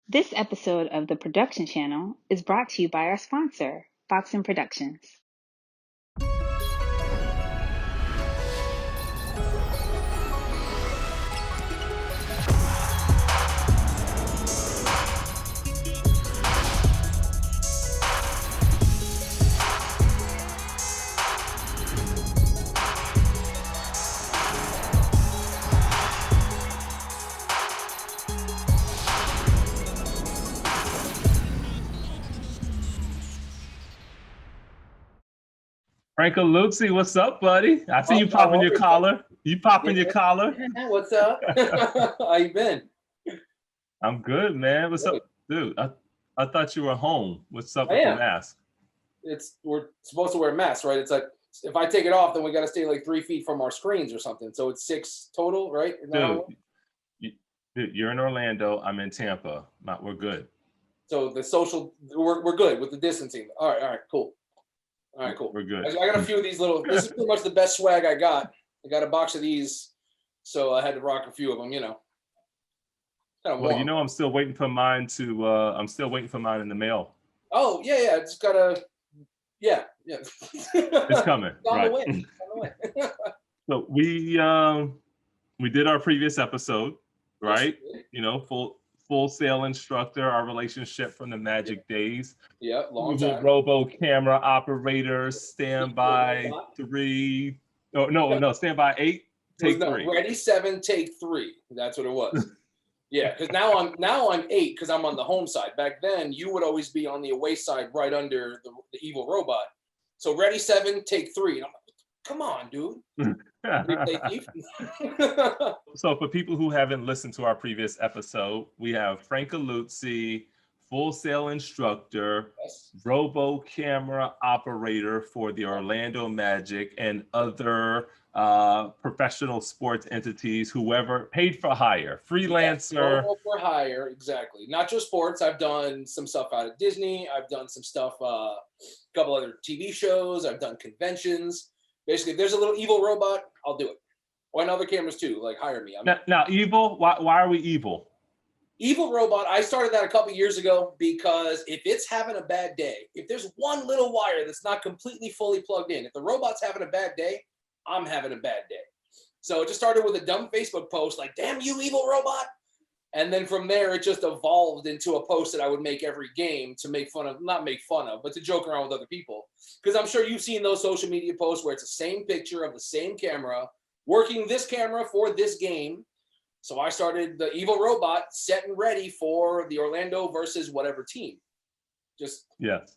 This episode of the Production Channel is brought to you by our sponsor, Boxing Productions. Illuzzi, what's up, buddy? I see you popping your collar. You popping your collar? What's up? How you been? I'm good, man. What's up, dude? I thought you were home. What's up with the mask? We're supposed to wear masks, right? It's like if I take it off, then we got to stay like 3 feet from our screens or something. So it's 6 total, right? Dude, you're in Orlando. I'm in Tampa. We're good. So the social, we're good with the distancing. All right, cool. All right, cool. We're good. I got a few of these little. This is pretty much the best swag I got. I got a box of these, so I had to rock a few of them. You know. Well, you know, I'm still waiting for mine to. I'm still waiting for mine in the mail. Oh yeah. Just gotta. Yeah. It's coming. Right. On the way. So we did our previous episode, right? Yes, you know, full sail instructor, our relationship from the Magic days. Yeah, long time. Robo camera operator, standby 3. No, standby 8, take 3. Ready 7, take 3. That's what it was. Yeah, because now I'm 8 because I'm on the home side. Back then, you would always be on the away side, right under the evil robot. So ready 7, take 3. And I'm like, come on, dude. So for people who haven't listened to our previous episode, we have Illuzzi, full sail instructor, yes, robo camera operator for the Orlando Magic and other professional sports entities, whoever paid for hire, freelancer. Yes, for hire, exactly. Not just sports. I've done some stuff out of Disney. I've done some stuff, a couple other TV shows. I've done conventions. Basically, if there's a little evil robot, I'll do it. Or in other cameras too, like hire me. Now evil, why are we evil? Evil robot, I started that a couple years ago because if it's having a bad day, if there's one little wire that's not completely fully plugged in, if the robot's having a bad day, I'm having a bad day. So it just started with a dumb Facebook post like, damn you, evil robot. And then from there, it just evolved into a post that I would make every game to make fun of, not make fun of, but to joke around with other people. Because I'm sure you've seen those social media posts where it's the same picture of the same camera, working this camera for this game. So I started the evil robot set and ready for the Orlando versus whatever team. Just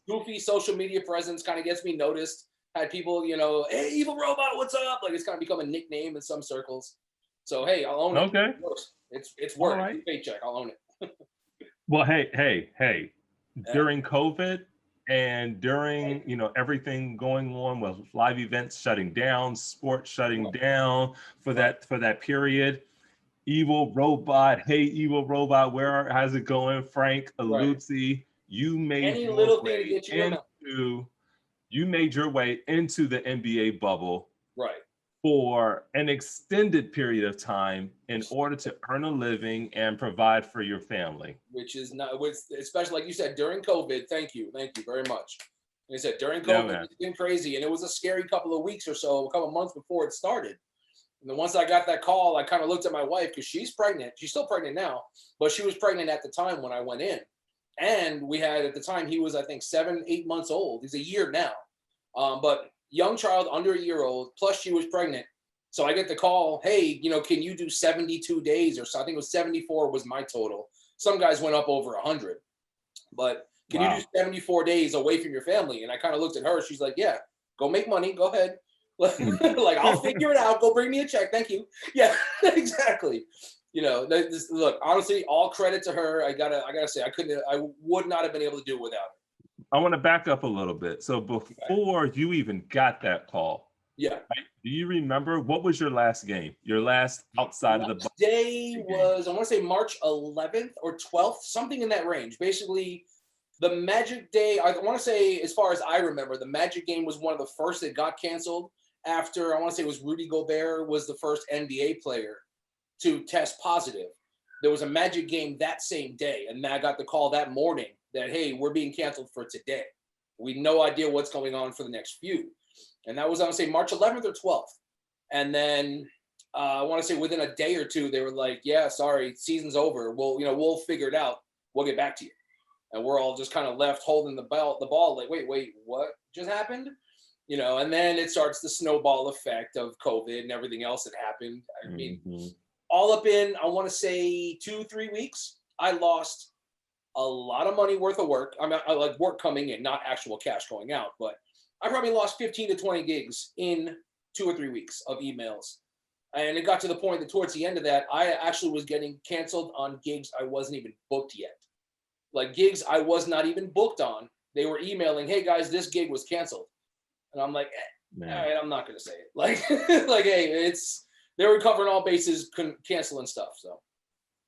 goofy social media presence kind of gets me noticed. Had people, you know, hey, evil robot, what's up? Like it's kind of become a nickname in some circles. So, hey, I'll own it. Okay. It's work. Right. It's a paycheck. I'll own it. Well, hey. Yeah. During COVID and during, you know, everything going on with live events shutting down, sports shutting down for that period, evil robot, hey, evil robot, how's it going? Frank Illuzzi, right. You made your way into the NBA bubble. Right. For an extended period of time in order to earn a living and provide for your family. Which is not, especially like you said, during COVID, thank you very much. Like I said, during COVID, it's been crazy. And it was a scary couple of weeks or so, a couple of months before it started. And then once I got that call, I kind of looked at my wife because she's pregnant. She's still pregnant now, but she was pregnant at the time when I went in. And we had, at the time, he was, I think, 7-8 months old. He's a year now. But young child under a year old, plus she was pregnant. So I get the call, hey, you know, can you do 72 days or so? I think it was 74 was my total. Some guys went up over 100. But can you do 74 days away from your family? And I kind of looked at her. She's like, yeah, go make money. Go ahead. Like, I'll figure it out. Go bring me a check. Thank you. Yeah, exactly. You know, look, honestly, all credit to her. I gotta say, I would not have been able to do it without her. I want to back up a little bit. So before you even got that call, right, do you remember what was your last game? Your last outside of the day was, I want to say March 11th or 12th, something in that range. Basically, the Magic day, I want to say, as far as I remember, the Magic game was one of the first that got canceled after, I want to say it was Rudy Gobert was the first NBA player to test positive. there was a Magic game that same day, and I got the call that morning that, hey, we're being canceled for today. We had no idea what's going on for the next few. And that was, I would say, March 11th or 12th. And then I want to say within a day or two, they were like, yeah, sorry, season's over. We'll figure it out. We'll get back to you. And we're all just kind of left holding the ball like, wait, what just happened? And then it starts the snowball effect of COVID and everything else that happened. I mean, all up in, I want to say 2-3 weeks, I lost a lot of money worth of work. I mean, I like work coming in, not actual cash going out, but I probably lost 15 to 20 gigs in 2 or 3 weeks of emails. And it got to the point that towards the end of that, I actually was getting canceled on gigs I wasn't even booked yet. Like gigs I was not even booked on. They were emailing, hey guys, this gig was canceled. And I'm like, all right, I'm not gonna say it. Like, hey, they were covering all bases, canceling stuff. So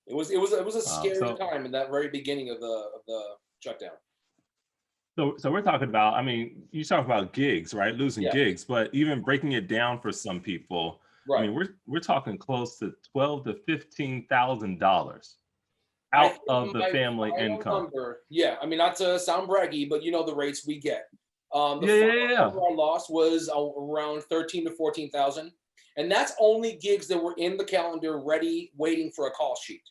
it was a scary time in that very beginning of the shutdown. So we're talking about, I mean, you talk about gigs, right? Losing gigs, but even breaking it down for some people, right. I mean, we're talking close to $12,000 to $15,000 out of the family income. Yeah, I mean, not to sound braggy, but the rates we get. The number I lost was around 13 to 14,000, and that's only gigs that were in the calendar, ready, waiting for a call sheet.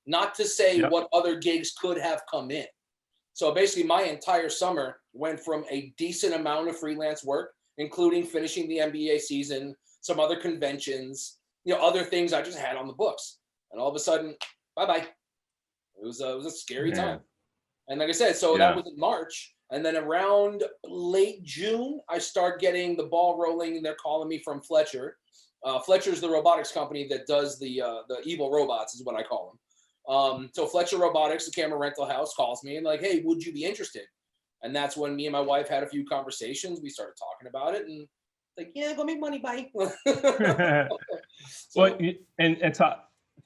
Not to say what other gigs could have come in. So basically, my entire summer went from a decent amount of freelance work, including finishing the NBA season, some other conventions, other things I just had on the books, and all of a sudden, bye. It was a scary time. And like I said, so that was in March. And then around late June, I start getting the ball rolling, and they're calling me from Fletcher. Fletcher's the robotics company that does the evil robots, is what I call them. So Fletcher Robotics, the camera rental house, calls me and like, hey, would you be interested? And that's when me and my wife had a few conversations. We started talking about it, and like, yeah, go make money, bye. Well, and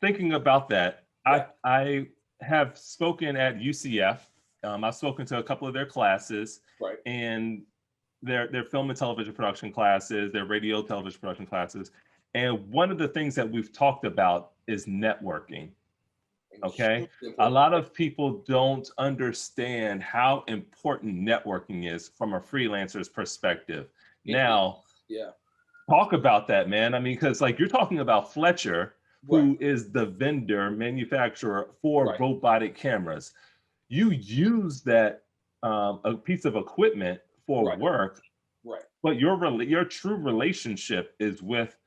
thinking about that, I have spoken at UCF. I've spoken to a couple of their classes, and their film and television production classes, their radio television production classes. And one of the things that we've talked about is networking. Okay. A lot of people don't understand how important networking is from a freelancer's perspective. Now, talk about that, man. I mean, because like you're talking about Fletcher, who is the vendor manufacturer for robotic cameras. You use that a piece of equipment for work, but your true relationship is with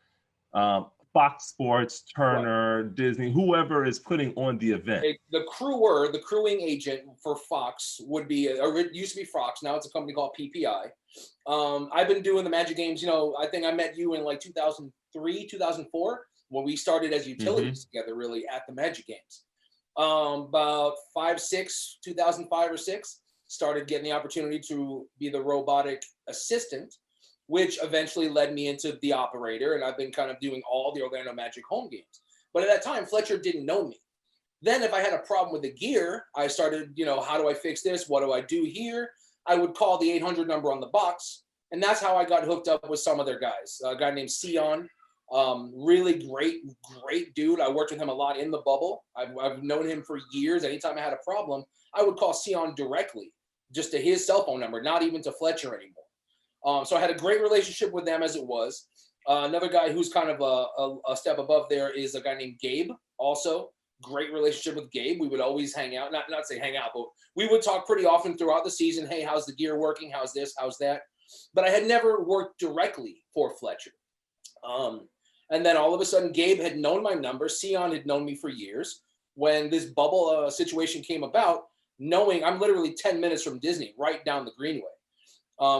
Fox Sports, Turner, Disney, whoever is putting on the event. The crewing agent for Fox would be, it used to be Fox, now it's a company called PPI. I've been doing the Magic games, I think I met you in like 2003, 2004, when we started as utilities together, really, at the Magic games. About 2005 or 6, started getting the opportunity to be the robotic assistant, which eventually led me into the operator, and I've been kind of doing all the Orlando Magic home games. But at that time, Fletcher didn't know me. Then if I had a problem with the gear, I started, how do I fix this? What do I do here? I would call the 800 number on the box, and that's how I got hooked up with some other guys. A guy named Sion, really great dude. I worked with him a lot in the bubble. I've known him for years. Anytime I had a problem, I would call Sion directly, just to his cell phone number, not even to Fletcher anymore. So I had a great relationship with them as it was. Another guy who's kind of a step above there is a guy named Gabe. Also, great relationship with Gabe. We would always hang out, not say hang out, but we would talk pretty often throughout the season. Hey, how's the gear working? How's this? How's that? But I had never worked directly for Fletcher. And then all of a sudden, Gabe had known my number. Sion had known me for years. When this bubble situation came about, knowing I'm literally 10 minutes from Disney, right down the Greenway.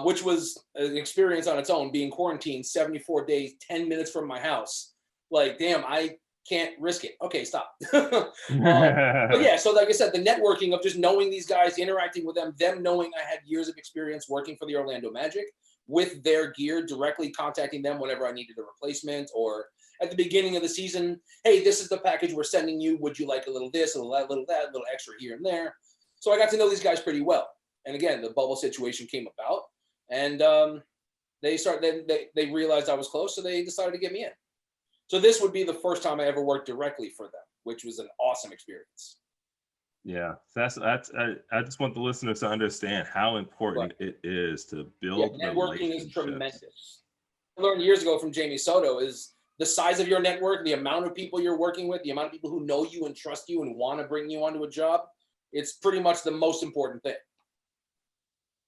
Which was an experience on its own, being quarantined 74 days, 10 minutes from my house. Like, damn, I can't risk it. Okay, stop. But yeah, so like I said, the networking of just knowing these guys, interacting with them knowing I had years of experience working for the Orlando Magic with their gear, directly contacting them whenever I needed a replacement, or at the beginning of the season, hey, this is the package we're sending you. Would you like a little this, a little that, a little extra here and there? So I got to know these guys pretty well. And again, the bubble situation came about, and they realized I was close, so they decided to get me in. So this would be the first time I ever worked directly for them which was an awesome experience. Yeah, I just want the listeners to understand how important it is to build networking relationships. is tremendous. I learned years ago from Jamie Soto is the size of your network, the amount of people you're working with, the amount of people who know you and trust you and want to bring you onto a job. It's pretty much the most important thing.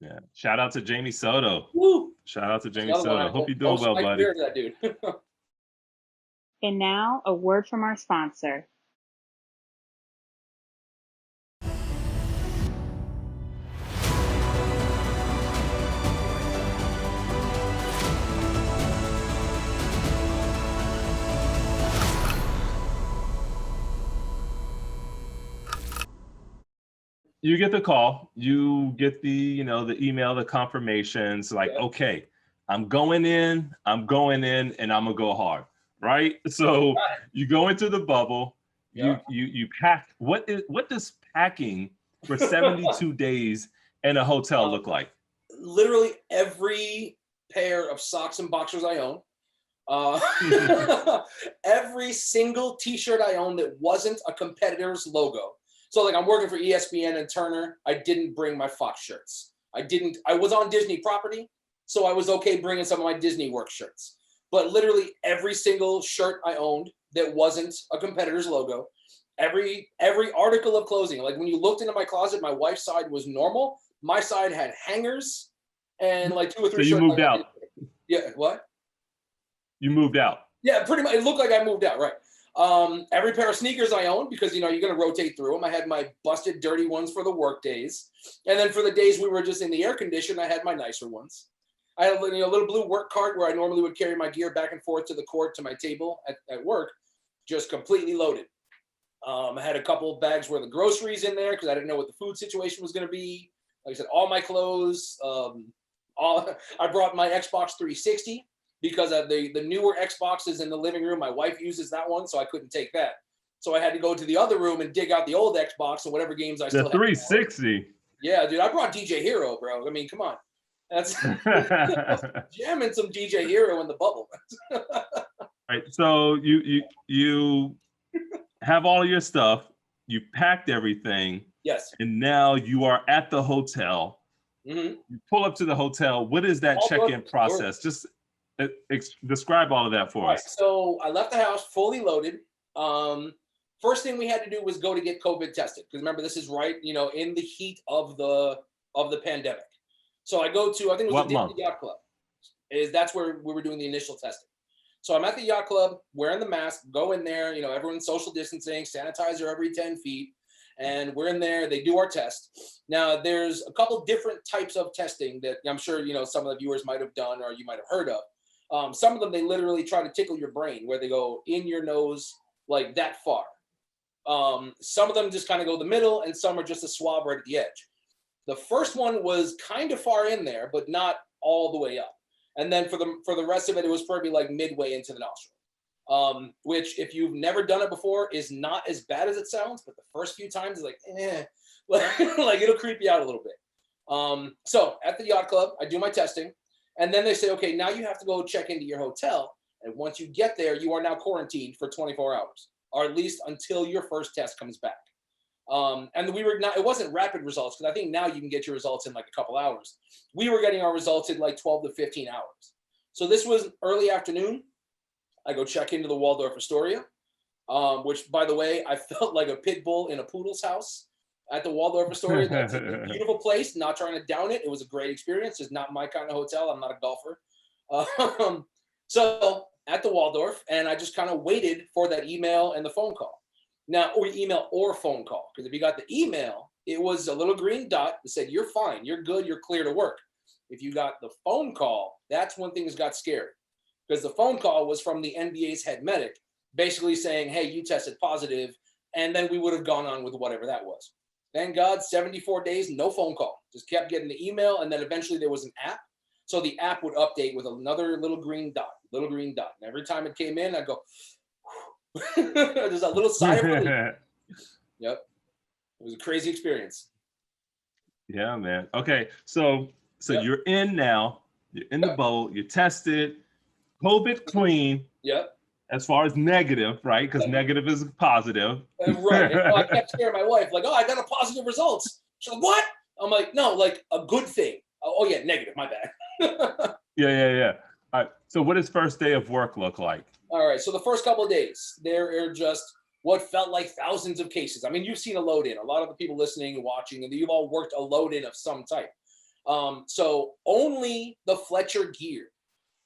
Yeah. Shout out to Jamie Soto. Woo! Shout out to Jamie Soto. Hope you're doing well, buddy. That dude. And now a word from our sponsor. You get the call, you get the, you know, the email, the confirmations, like, okay, I'm going in, and I'm gonna go hard, right? So you go into the bubble, you pack. What does packing for 72 days in a hotel look like? Literally every pair of socks and boxers I own, every single t-shirt I own that wasn't a competitor's logo. So like I'm working for ESPN and Turner, I didn't bring my Fox shirts. I was on Disney property, so I was okay bringing some of my Disney work shirts. But literally every single shirt I owned that wasn't a competitor's logo, every article of clothing, like when you looked into my closet, my wife's side was normal. My side had hangers and like 2 or 3 shirts. So you moved out? Yeah, what? You moved out? Yeah, pretty much. It looked like I moved out, right? Every pair of sneakers I owned, because, you know, you're going to rotate through them. I had my busted, dirty ones for the work days. And then for the days we were just in the air condition, I had my nicer ones. I had a little blue work cart where I normally would carry my gear back and forth to the court to my table at work, just completely loaded. I had a couple of bags worth of groceries in there because I didn't know what the food situation was going to be. Like I said, all my clothes. I brought my Xbox 360. Because the newer Xbox is in the living room. My wife uses that one, so I couldn't take that. So I had to go to the other room and dig out the old Xbox and whatever games I still had. The 360. Yeah, dude, I brought DJ Hero, bro. I mean, come on. That's jamming some DJ Hero in the bubble. Right. So you have all your stuff. You packed everything. Yes. And now you are at the hotel. Mm-hmm. You pull up to the hotel. What is that check-in process? Just describe all of that for us. So I left the house fully loaded. First thing we had to do was go to get COVID tested, because remember, this is right, you know, in the heat of the pandemic. So I go to, I think it was the Disney Yacht Club. That's where we were doing the initial testing. So I'm at the yacht club, wearing the mask, go in there, you know, everyone's social distancing, sanitizer every 10 feet. And we're in there, they do our test. Now, there's a couple different types of testing that I'm sure, you know, some of the viewers might have done or you might have heard of. Some of them, they literally try to tickle your brain, where they go in your nose like that far. Some of them just kind of go the middle, and some are just a swab right at the edge. The first one was kind of far in there, but not all the way up. And then for the rest of it, it was probably like midway into the nostril, which if you've never done it before is not as bad as it sounds, but the first few times is like, like it'll creep you out a little bit. So at the yacht club, I do my testing. And then they say, okay, now you have to go check into your hotel. And once you get there, you are now quarantined for 24 hours, or at least until your first test comes back. And it wasn't rapid results, because I think now you can get your results in like a couple hours. We were getting our results in like 12 to 15 hours. So this was early afternoon. I go check into the Waldorf Astoria, which, by the way, I felt like a pit bull in a poodle's house at the Waldorf Astoria. That's a beautiful place. Not trying to down it. It was a great experience. It's not my kind of hotel. I'm not a golfer. So at the Waldorf, and I just kind of waited for that email and the phone call. Now, or email or phone call, because if you got the email, it was a little green dot that said, you're fine, you're good, you're clear to work. If you got the phone call, that's when things got scary, because the phone call was from the NBA's head medic, basically saying, hey, you tested positive, and then we would have gone on with whatever that was. Thank God, 74 days, no phone call. Just kept getting the email, and then eventually there was an app. So the app would update with another little green dot. And every time it came in, I'd go, there's a little sigh of relief. Yep. It was a crazy experience. Yeah, man. Okay, so yep. You're in now. You're in the boat. You're tested. COVID clean. Yep. as far as negative, right? Because negative is positive. Right. And so I kept scaring my wife, like, oh, I got a positive results. She's like, what? I'm like, no, like a good thing. Oh yeah, negative, my bad. Yeah. All right. So what does first day of work look like? All right. So the first couple of days, there are just what felt like thousands of cases. I mean, you've seen a load in. A lot of the people listening and watching, and you've all worked a load in of some type. So only the Fletcher gear.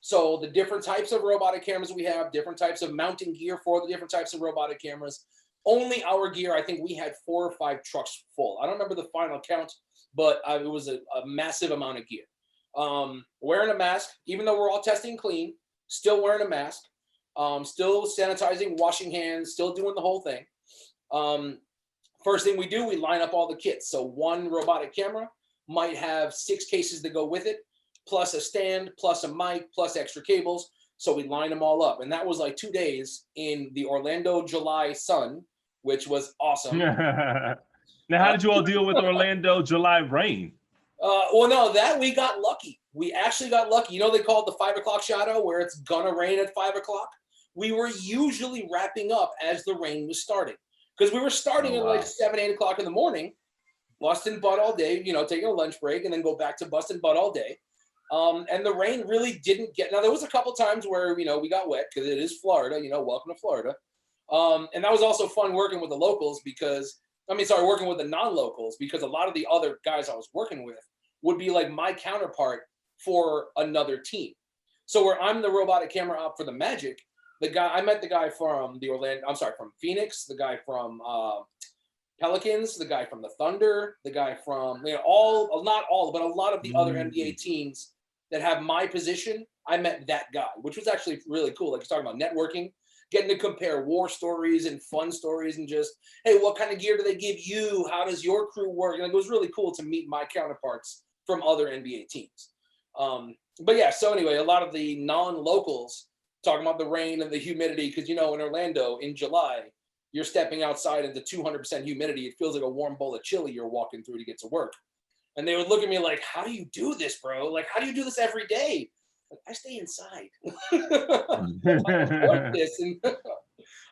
So the different types of robotic cameras we have, different types of mounting gear for the different types of robotic cameras. Only our gear, I think we had 4 or 5 trucks full. I don't remember the final count, but it was a massive amount of gear. Wearing a mask, even though we're all testing clean, still wearing a mask, still sanitizing, washing hands, still doing the whole thing. First thing we do, we line up all the kits. So one robotic camera might have 6 cases that go with it, plus a stand, plus a mic, plus extra cables. So we line them all up. And that was like 2 days in the Orlando July sun, which was awesome. Now, how did you all deal with Orlando July rain? Well, no, that we got lucky. We actually got lucky. You know, they call it the 5 o'clock shadow, where it's gonna rain at 5 o'clock. We were usually wrapping up as the rain was starting, because we were starting at like 7, 8 o'clock in the morning, busting butt all day, you know, taking a lunch break and then go back to busting butt all day. And the rain really didn't get, now there was a couple times where, you know, we got wet because it is Florida, you know, welcome to Florida. And that was also fun working with the locals because, working with the non-locals, because a lot of the other guys I was working with would be like my counterpart for another team. So where I'm the robotic camera op for the Magic, I met the guy from from Phoenix, the guy from Pelicans, the guy from the Thunder, the guy from, you know, not all, but a lot of the other NBA teams that have my position. I met that guy, which was actually really cool. Like you're talking about networking, getting to compare war stories and fun stories and just, hey, what kind of gear do they give you? How does your crew work? And it was really cool to meet my counterparts from other NBA teams. But yeah, so anyway, a lot of the non-locals talking about the rain and the humidity, because, you know, in Orlando in July, you're stepping outside into 200% humidity. It feels like a warm bowl of chili you're walking through to get to work. And they would look at me like, how do you do this, bro? Like, how do you do this every day? Like, I stay inside.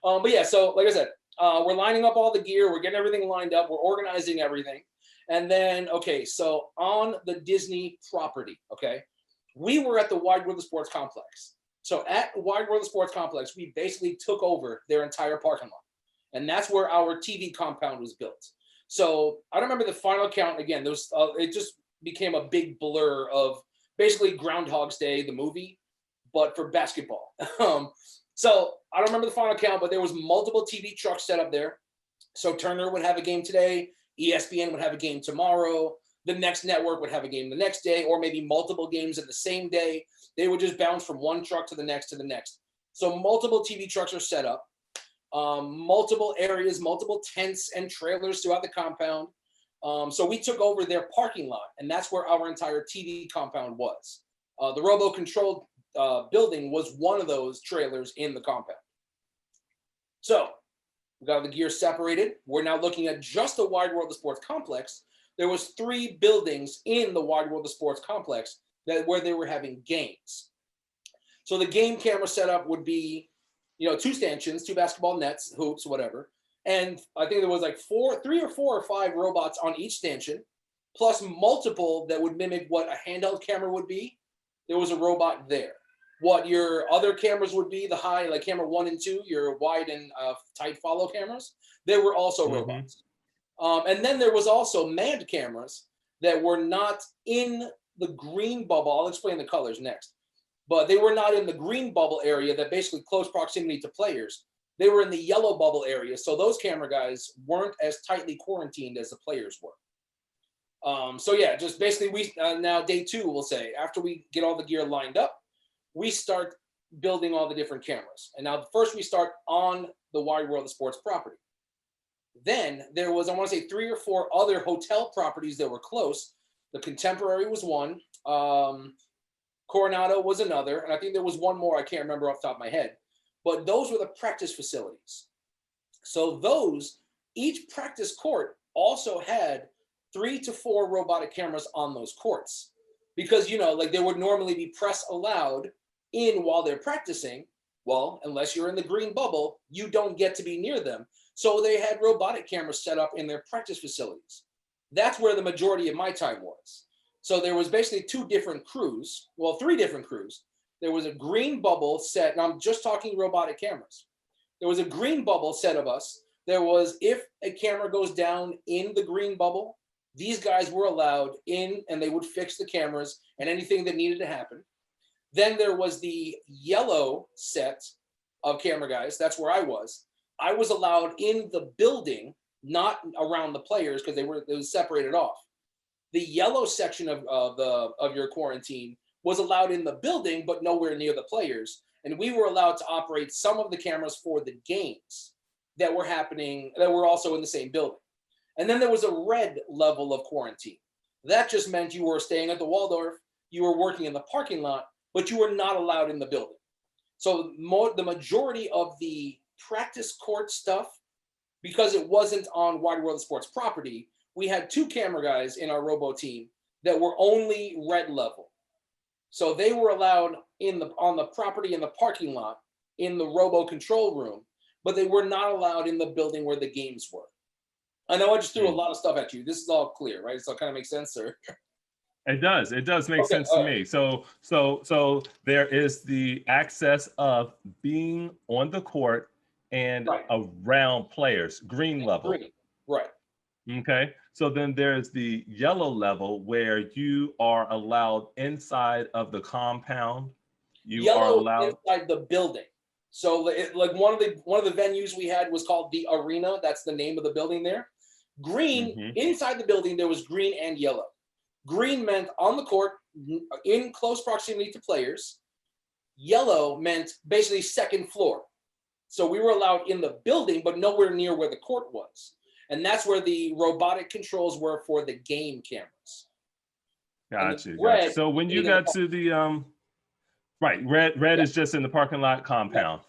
But yeah, so like I said, we're lining up all the gear. We're getting everything lined up. We're organizing everything. And then, okay, so on the Disney property, okay, we were at the Wide World of Sports Complex. So at Wide World of Sports Complex, we basically took over their entire parking lot. And that's where our TV compound was built. So I don't remember the final count. Again, it just became a big blur of basically Groundhog's Day, the movie, but for basketball. So I don't remember the final count, but there was multiple TV trucks set up there. So Turner would have a game today. ESPN would have a game tomorrow. The next network would have a game the next day, or maybe multiple games in the same day. They would just bounce from one truck to the next to the next. So multiple TV trucks are set up. Multiple areas, multiple tents and trailers throughout the compound. So we took over their parking lot, and that's where our entire TV compound was. The robo-controlled building was one of those trailers in the compound. So we got the gear separated. We're now looking at just the Wide World of Sports Complex. There was 3 buildings in the Wide World of Sports Complex where they were having games. So the game camera setup would be, you know, 2 stanchions, 2 basketball nets, hoops, whatever. And I think there was like 3 or 4 or 5 robots on each stanchion, plus multiple that would mimic what a handheld camera would be. There was a robot there. What your other cameras would be, the high, like camera 1 and 2, your wide and tight follow cameras, there were also robots. And then there was also manned cameras that were not in the green bubble. I'll explain the colors next. But they were not in the green bubble area that basically close proximity to players. They were in the yellow bubble area. So those camera guys weren't as tightly quarantined as the players were. So yeah, just basically we now day 2, we'll say, after we get all the gear lined up, we start building all the different cameras. And now first we start on the Wide World of Sports property. Then there was, I want to say 3 or 4 other hotel properties that were close. The Contemporary was one. Coronado was another. And I think there was one more, I can't remember off the top of my head. But those were the practice facilities. So each practice court also had 3 to 4 robotic cameras on those courts. Because, you know, like there would normally be press allowed in while they're practicing. Well, unless you're in the green bubble, you don't get to be near them. So they had robotic cameras set up in their practice facilities. That's where the majority of my time was. So there was basically two different crews, well, three different crews. There was a green bubble set, and I'm just talking robotic cameras. There was a green bubble set of us. There was, if a camera goes down in the green bubble, these guys were allowed in and they would fix the cameras and anything that needed to happen. Then there was the yellow set of camera guys. That's where I was. I was allowed in the building, not around the players because it was separated off. The yellow section of your quarantine was allowed in the building, but nowhere near the players. And we were allowed to operate some of the cameras for the games that were happening, that were also in the same building. And then there was a red level of quarantine. That just meant you were staying at the Waldorf, you were working in the parking lot, but you were not allowed in the building. So the majority of the practice court stuff, because it wasn't on Wide World of Sports property, we had two camera guys in our robo team that were only red level. So they were allowed on the property in the parking lot in the robo control room, but they were not allowed in the building where the games were. I know I just threw a lot of stuff at you. This is all clear, right? So it kind of makes sense, sir. It does. It does make sense to me. So there is the access of being on the court and around players, green level. Green. Right. Okay. So then there's the yellow level where you are allowed inside of the compound. You are allowed inside the building. So like one of the venues we had was called the Arena. That's the name of the building there. Green, inside the building, there was green and yellow. Green meant on the court, in close proximity to players. Yellow meant basically second floor. So we were allowed in the building, but nowhere near where the court was. And that's where the robotic controls were for the game cameras. Gotcha. So when you got to the red is just in the parking lot compound.